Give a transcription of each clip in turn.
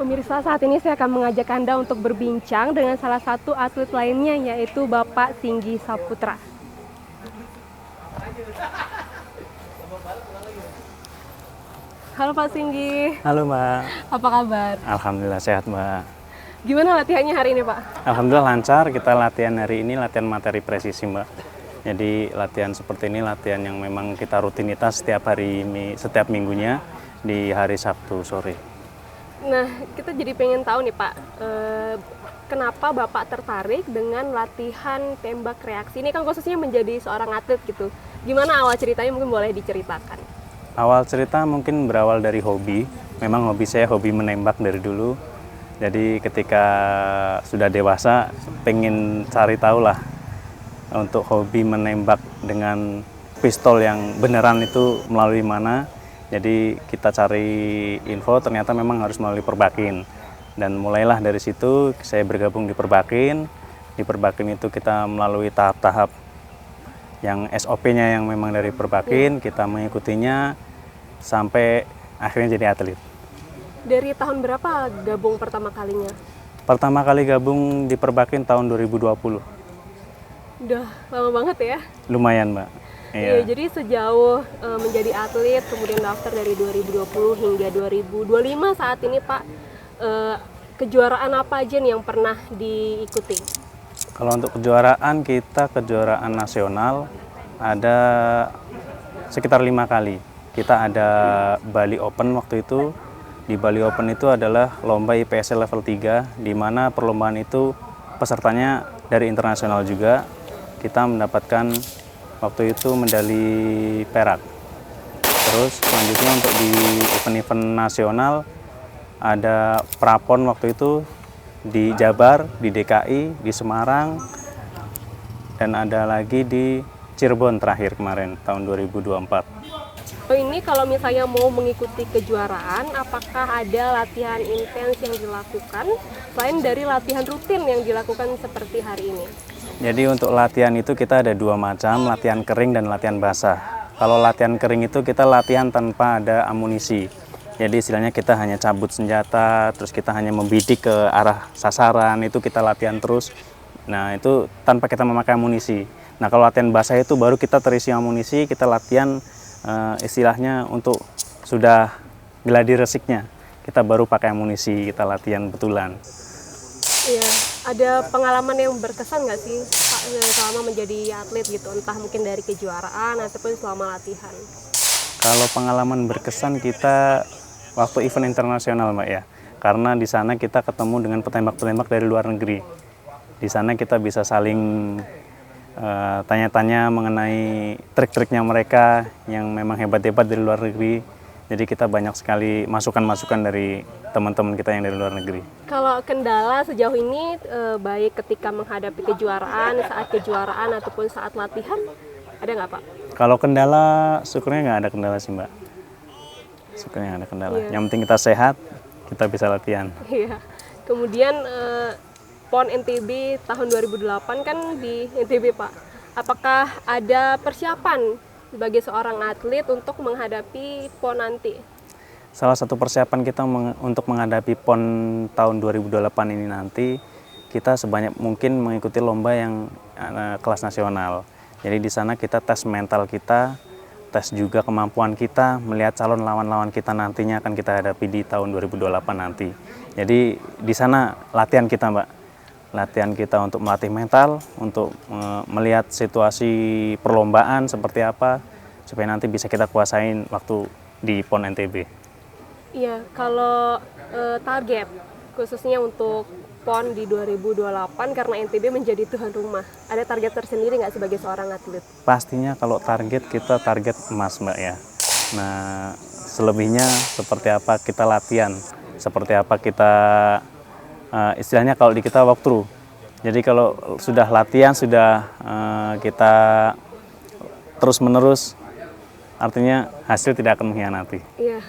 Pemirsa, saat ini saya akan mengajak Anda untuk berbincang dengan salah satu atlet lainnya, yaitu Bapak Singgi Saputra. Halo Pak Singgi. Halo Mbak. Apa kabar? Alhamdulillah sehat Mbak. Gimana latihannya hari ini Pak? Alhamdulillah lancar, kita latihan hari ini latihan materi presisi Mbak. Jadi latihan seperti ini latihan yang memang kita rutinitas setiap minggunya di hari Sabtu sore. Nah, kita jadi pengen tahu nih Pak, kenapa Bapak tertarik dengan latihan tembak reaksi? Ini kan khususnya menjadi seorang atlet gitu. Gimana awal ceritanya, mungkin boleh diceritakan? Awal cerita mungkin berawal dari hobi. Memang hobi saya hobi menembak dari dulu. Jadi ketika sudah dewasa pengen cari tahu lah untuk hobi menembak dengan pistol yang beneran itu melalui mana. Jadi kita cari info, ternyata memang harus melalui Perbakin. Dan mulailah dari situ saya bergabung di Perbakin. Di Perbakin itu kita melalui tahap-tahap yang SOP-nya yang memang dari Perbakin, kita mengikutinya sampai akhirnya jadi atlet. Dari tahun berapa gabung pertama kalinya? Pertama kali gabung di Perbakin tahun 2020. Udah lama banget ya? Lumayan Mbak. Iya, jadi sejauh menjadi atlet, kemudian daftar dari 2020 hingga 2025 saat ini Pak, kejuaraan apa aja nih yang pernah diikuti? Kalau untuk kejuaraan, kita kejuaraan nasional ada sekitar 5 kali. Kita ada Bali Open waktu itu. Di Bali Open itu adalah lomba IPSC level 3, di mana perlombaan itu pesertanya dari internasional juga. Kita mendapatkan waktu itu medali perak. Terus selanjutnya untuk di event-event nasional ada Prapon waktu itu di Jabar, di DKI, di Semarang, dan ada lagi di Cirebon terakhir kemarin tahun 2024. Oh, ini kalau misalnya mau mengikuti kejuaraan, apakah ada latihan intens yang dilakukan selain dari latihan rutin yang dilakukan seperti hari ini? Jadi untuk latihan itu kita ada 2 macam, latihan kering dan latihan basah. Kalau latihan kering itu kita latihan tanpa ada amunisi. Jadi istilahnya kita hanya cabut senjata, terus kita hanya membidik ke arah sasaran, itu kita latihan terus. Nah itu tanpa kita memakai amunisi. Nah kalau latihan basah itu baru kita terisi amunisi, kita latihan istilahnya untuk sudah gladi resiknya. Kita baru pakai amunisi, kita latihan betulan. Iya, ada pengalaman yang berkesan nggak sih Pak selama menjadi atlet gitu, entah mungkin dari kejuaraan ataupun selama latihan? Kalau pengalaman berkesan kita waktu event internasional Mbak ya, karena di sana kita ketemu dengan petembak-petembak dari luar negeri. Di sana kita bisa saling tanya-tanya mengenai trik-triknya mereka yang memang hebat-hebat dari luar negeri. Jadi kita banyak sekali masukan-masukan dari teman-teman kita yang dari luar negeri. Kalau kendala sejauh ini baik ketika menghadapi kejuaraan, saat kejuaraan ataupun saat latihan, ada nggak Pak? Kalau kendala, syukurnya nggak ada kendala sih Mbak. Syukurnya nggak ada kendala. Iya. Yang penting kita sehat, kita bisa latihan. Iya. Kemudian PON NTB tahun 2008 kan di NTB Pak. Apakah ada persiapan sebagai seorang atlet untuk menghadapi PON nanti? Salah satu persiapan kita untuk menghadapi PON tahun 2028 ini nanti, kita sebanyak mungkin mengikuti lomba yang kelas nasional. Jadi di sana kita tes mental kita, tes juga kemampuan kita, melihat calon lawan-lawan kita nantinya akan kita hadapi di tahun 2028 nanti. Jadi di sana latihan kita Mbak, latihan kita untuk melatih mental, untuk melihat situasi perlombaan seperti apa, supaya nanti bisa kita kuasain waktu di PON NTB. Iya, kalau target khususnya untuk PON di 2028 karena NTB menjadi tuan rumah, ada target tersendiri nggak sebagai seorang atlet? Pastinya kalau target kita target emas Mbak ya. Nah selebihnya seperti apa kita latihan, seperti apa kita istilahnya kalau di kita walkthrough. Jadi kalau sudah latihan, sudah kita terus menerus, artinya hasil tidak akan mengkhianati. Iya,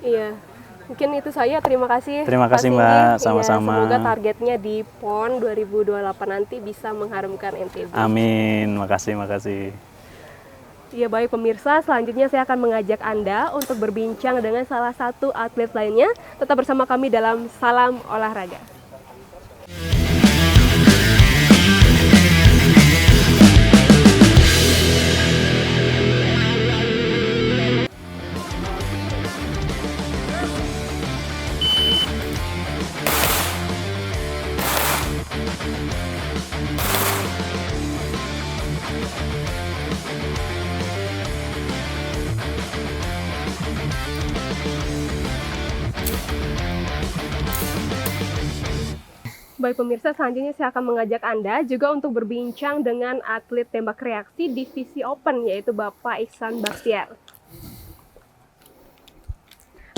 iya. Mungkin itu saya. Terima kasih. Terima kasih Pak Mbak, Singgi. sama-sama. Ya, semoga targetnya di PON 2028 nanti bisa mengharumkan NTB. Amin, makasih. Ya baik pemirsa, selanjutnya saya akan mengajak Anda untuk berbincang dengan salah satu atlet lainnya. Tetap bersama kami dalam Salam Olahraga. Baik pemirsa, selanjutnya saya akan mengajak Anda juga untuk berbincang dengan atlet tembak reaksi divisi open, yaitu Bapak Ihsan Bakhtiar.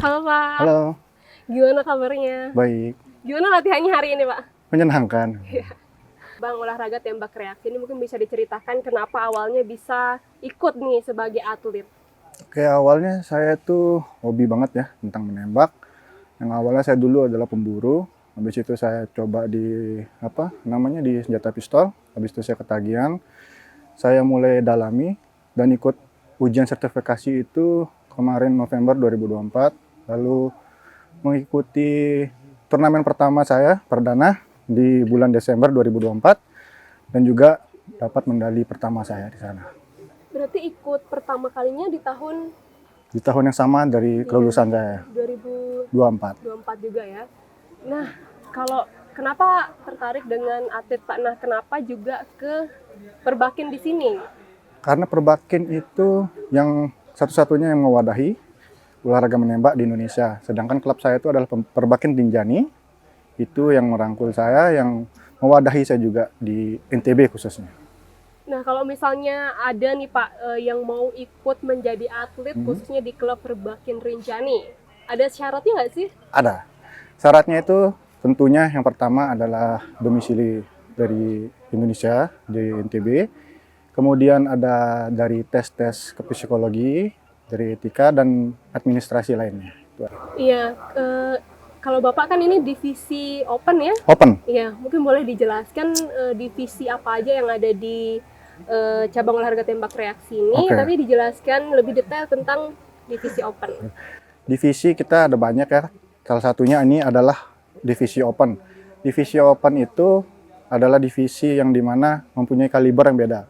Halo Pak, Halo, gimana kabarnya? baik. Gimana latihannya hari ini Pak? Menyenangkan. Bang, olahraga tembak reaksi ini mungkin bisa diceritakan kenapa awalnya bisa ikut nih sebagai atlet? Oke, awalnya saya tuh hobi banget ya tentang menembak. Yang awalnya saya dulu adalah pemburu. Habis itu saya coba di di senjata pistol. Habis itu saya ketagihan. Saya mulai dalami dan ikut ujian sertifikasi itu kemarin November 2024. Lalu mengikuti turnamen pertama saya perdana di bulan Desember 2024 dan juga dapat medali pertama saya di sana. Berarti ikut pertama kalinya di tahun Di tahun yang sama dari kelulusan saya, 2024 24. juga ya. Nah, kalau kenapa tertarik dengan atlet Pak? Nah, kenapa juga ke Perbakin di sini? Karena Perbakin itu yang satu-satunya yang mewadahi olahraga menembak di Indonesia. Sedangkan klub saya itu adalah Perbakin Dinjani. Itu yang merangkul saya, yang mewadahi saya juga di NTB khususnya. Nah, kalau misalnya ada nih Pak yang mau ikut menjadi atlet khususnya di klub Perbakin Rinjani, ada syaratnya nggak sih? Ada. Syaratnya itu tentunya yang pertama adalah domisili dari Indonesia di NTB. Kemudian ada dari tes-tes ke psikologi, dari etika dan administrasi lainnya. Iya, kalau Bapak kan ini divisi open ya? Open. Iya, mungkin boleh dijelaskan divisi apa aja yang ada di cabang olahraga tembak reaksi ini, Oke. tapi dijelaskan lebih detail tentang divisi open. Divisi kita ada banyak ya. Salah satunya ini adalah divisi open. Divisi open itu adalah divisi yang dimana mempunyai kaliber yang beda.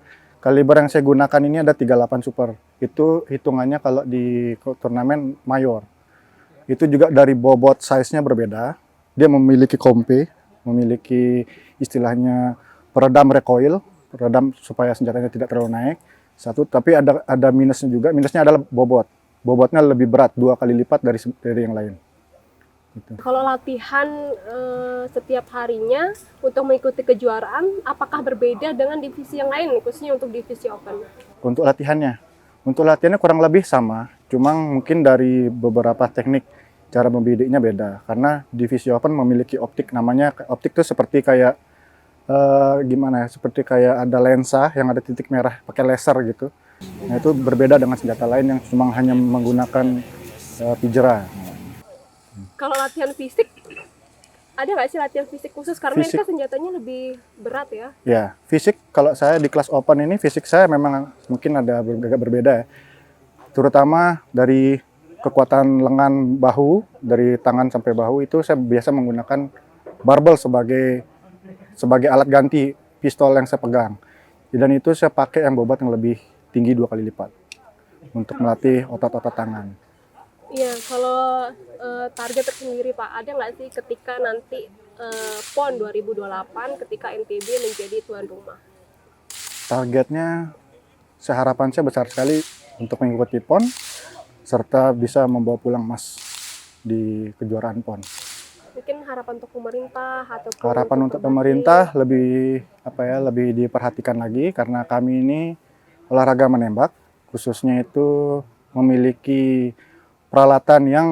Kaliber yang saya gunakan ini ada 38 super. Itu hitungannya kalau di turnamen mayor. Itu juga dari bobot size-nya berbeda. Dia memiliki kompe, memiliki istilahnya peredam recoil, peredam supaya senjatanya tidak terlalu naik. Satu, tapi ada minusnya juga. Minusnya adalah bobot. Bobotnya lebih berat, 2 kali lipat dari yang lain. Gitu. Kalau latihan setiap harinya untuk mengikuti kejuaraan, apakah berbeda dengan divisi yang lain, khususnya untuk divisi open? Untuk latihannya kurang lebih sama, cuma mungkin dari beberapa teknik cara membidiknya beda. Karena divisi open memiliki optik, namanya optik itu seperti kayak seperti kayak ada lensa yang ada titik merah pakai laser gitu. Nah itu berbeda dengan senjata lain yang cuma hanya menggunakan pijera. Kalau latihan fisik, ada nggak sih latihan fisik khusus? Karena ini Fisik. kan senjatanya lebih berat ya. Ya, fisik kalau saya di kelas open ini fisik saya memang mungkin agak berbeda ya. Terutama dari kekuatan lengan bahu, dari tangan sampai bahu itu saya biasa menggunakan barbel sebagai alat ganti pistol yang saya pegang. Dan itu saya pakai yang bobot yang lebih tinggi 2 kali lipat untuk melatih otot-otot tangan. Iya, kalau target tersendiri Pak, ada nggak sih ketika nanti PON 2028 ketika NTB menjadi tuan rumah? Targetnya, harapan saya besar sekali untuk mengikuti PON serta bisa membawa pulang emas di kejuaraan PON. Mungkin harapan untuk pemerintah atau Harapan untuk pemerintah lebih diperhatikan lagi karena kami ini olahraga menembak, khususnya itu memiliki peralatan yang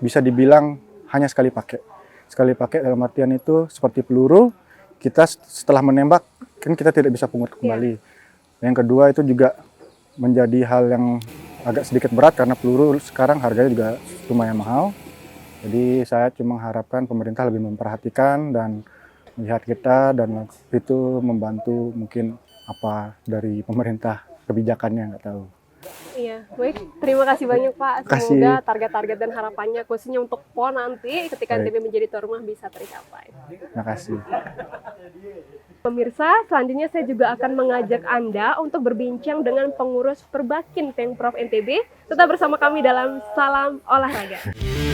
bisa dibilang hanya sekali pakai. Sekali pakai dalam artian itu seperti peluru, kita setelah menembak kan kita tidak bisa pungut kembali. Yang kedua itu juga menjadi hal yang agak sedikit berat karena peluru sekarang harganya juga lumayan mahal. Jadi saya cuma harapkan pemerintah lebih memperhatikan dan melihat kita dan itu membantu mungkin apa dari pemerintah kebijakannya, nggak tahu. Iya, baik. Terima kasih banyak Pak. Kasih. Semoga target-target dan harapannya khususnya untuk PON nanti ketika Baik. NTB menjadi tuan rumah bisa tercapai. Terima kasih. Pemirsa, selanjutnya saya juga akan mengajak Anda untuk berbincang dengan pengurus Perbakin Pemprov NTB. Tetap bersama kami dalam Salam Olahraga.